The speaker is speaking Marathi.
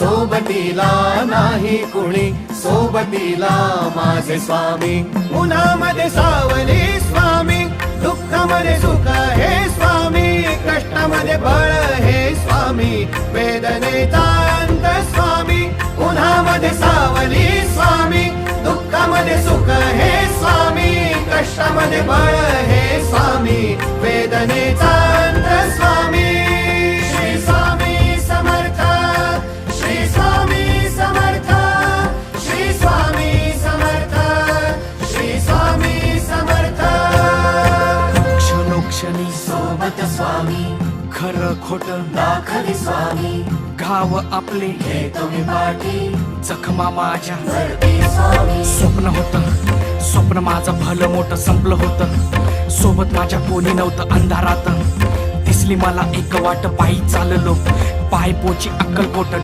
सोबतीला नाही कुणी, सोबतीला माझे स्वामी. उन्हामध्ये सावली स्वामी, दुःखामध्ये सुख हे स्वामी, कष्टामध्ये बळ हे स्वामी, वेदनेचा अंत स्वामी. उन्हामध्ये सावली स्वामी, दुःखामध्ये सुख हे स्वामी, कष्टामध्ये बळ हे स्वामी, वेदनेचा अंत स्वामी. श्री स्वामी समर्थ, श्री स्वामी समर्थ, श्री स्वामी समर्थ, श्री स्वामी समर्थ. क्षणोक्षणी सोबत स्वामी, खरं खोट दाखली स्वामी, गाव आपले हे तुम्ही पाठी जखमा माझ्या भरती स्वामी. स्वप्न होतं, स्वप्न माझं भलं मोठं संपलं होतं. सोबत माझ्या कोणी नव्हतं अंधारात. दिसली मला एक वाट, पायी चाललो पाय पोची अक्कलकोट.